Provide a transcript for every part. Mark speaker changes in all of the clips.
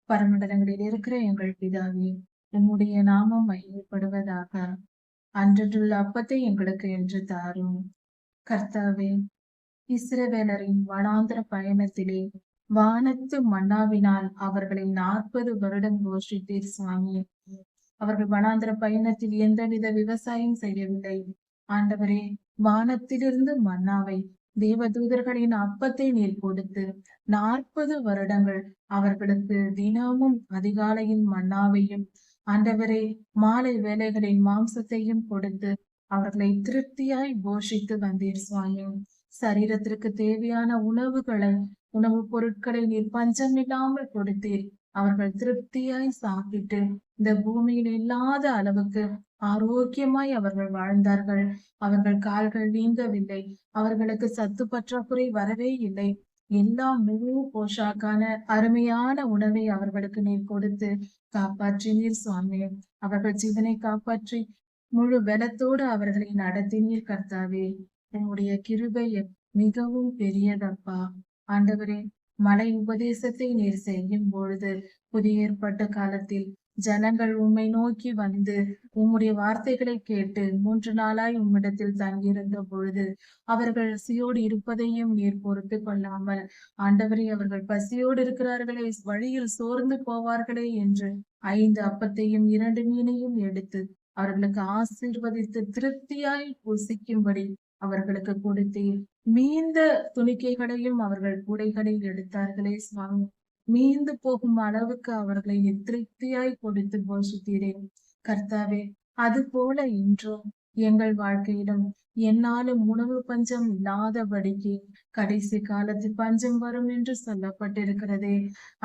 Speaker 1: பரமண்டலங்களில் இருக்கிற எங்கள் பிதாவே, உம்முடைய நாமம் மகிமைப்படுவதாக. அன்றன்றுள்ள அப்பத்தை எங்களுக்கு என்று தாரும். கர்த்தாவே, இஸ்ரவேலரின் வனாந்திர பயணத்திலே வானத்து மன்னாவினால் அவர்களை 40 வருடம் போஷித்தீர் சுவாமி. அவர்கள் வனாந்திர பயணத்தில் எந்தவித விவசாயம் செய்யவில்லை. ஆண்டவரே, வானத்திலிருந்து மன்னாவை தேவதூதர்களின் அப்பத்தை நீர் கொடுத்து 40 வருடங்கள் அவர்களுக்கு தினமும் அதிகாலையின் மன்னாவையும் ஆண்டவரே மாலை வேளைகளின் மாம்சத்தையும் கொடுத்து அவர்களை திருப்தியாய் போஷித்து வந்தீர் சுவாமி. சரீரத்திற்கு தேவையான உணவுப் பொருட்களை நீர் பஞ்சமில்லாமல் கொடுத்தீர். அவர்கள் திருப்தியாய் சாப்பிட்டு இந்த பூமியில் இல்லாத அளவுக்கு ஆரோக்கியமாய் அவர்கள் வாழ்ந்தார்கள். அவர்கள் கால்கள் வீங்கவில்லை. அவர்களுக்கு சத்து பற்றாக்குறை வரவே இல்லை. எல்லாம் முழு போஷாக்கான அருமையான உணவை அவர்களுக்கு நீர் கொடுத்து காப்பாற்றினீர் சுவாமி. அவர்கள் ஜீவனை காப்பாற்றி முழு பலத்தோடு அவர்களை நடத்தினீர் கர்த்தாவே. உம்முடைய கிருபை மிகவும் பெரியதப்பா. ஆண்டவரே, மலை உபதேசத்தை நீர் செய்யும் பொழுது புதிய ஏற்பட்ட காலத்தில் ஜனங்கள் உம்மை நோக்கி வந்து உம்முடைய வார்த்தைகளை கேட்டு 3 நாளாய் உம்மிடத்தில் தங்கியிருந்த பொழுது அவர்கள் பசியோடு இருப்பதையும் நீர் பொறுத்து கொள்ளாமல், ஆண்டவரே, அவர்கள் பசியோடு இருக்கிறார்களே, வழியில் சோர்ந்து போவார்களே என்று 5 அப்பத்தையும் 2 மீனையும் எடுத்து அவர்களுக்கு ஆசீர்வதித்து திருப்தியாய் புசிக்கும்படி அவர்களுக்கு கொடுத்தீர். மீந்த துணிக்கைகளையும் அவர்கள் கூடைகளில் எடுத்தார்களே சுவாமி. மீந்து போகும் அளவுக்கு அவர்களை திருப்தியாய் கொடுத்து போஷித்தீரே கர்த்தாவே. அது போல இன்றும் எங்கள் வாழ்க்கையிலும் என்னாலும் உணவு பஞ்சம் இல்லாதபடிக்கு கடைசி காலத்தில் பஞ்சம் வரும் என்று சொல்லப்பட்டிருக்கிறதே.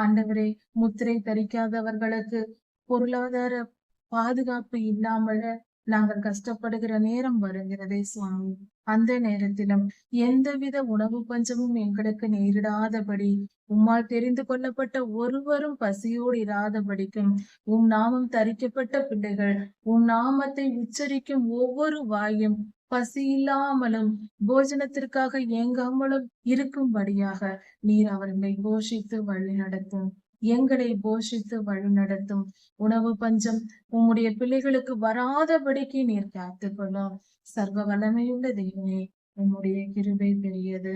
Speaker 1: ஆண்டவரே, முத்திரை தரிக்காதவர்களுக்கு பொருளாதார பாதுகாப்பு இல்லாமல் நாங்கள் கஷ்டப்படுகிற நேரம் வருகிறதே சுவாமி. அந்த நேரத்திலும் எந்தவித உணவு பஞ்சமும் எங்களுக்கு நேரிடாதபடி உம்மால் தெரிந்து கொள்ளப்பட்ட ஒருவரும் பசியோடு இராதபடிக்கும் உம் நாமம் தரிக்கப்பட்ட பிள்ளைகள் உம் நாமத்தை உச்சரிக்கும் ஒவ்வொரு வாயும் பசி இல்லாமலும் போஜனத்திற்காக ஏங்காமலும் இருக்கும்படியாக நீர் அவர்களை போஷித்து வழி நடத்தும். எங்களை போஷித்து வழி நடத்தும். உணவு பஞ்சம் உம்முடைய பிள்ளைகளுக்கு வராதபடிக்கு நீர் காத்துக்கொள்ளும். சர்வ வல்லமையுள்ள தெய்வமே, உம்முடைய கிருபை பெரியது.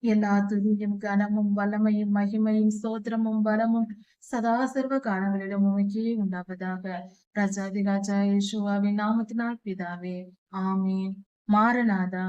Speaker 1: எல்லா துதியும் கனமும் வல்லமையும் மகிமையும் சோத்திரமும் பலமும் சதா சர்வ காலங்களிலும் உமக்கே உண்டாவதாக. ராஜாதி ராஜா இயேசுவின் நாமத்தினால் பிதாவே, ஆமீன். மாரநாதா.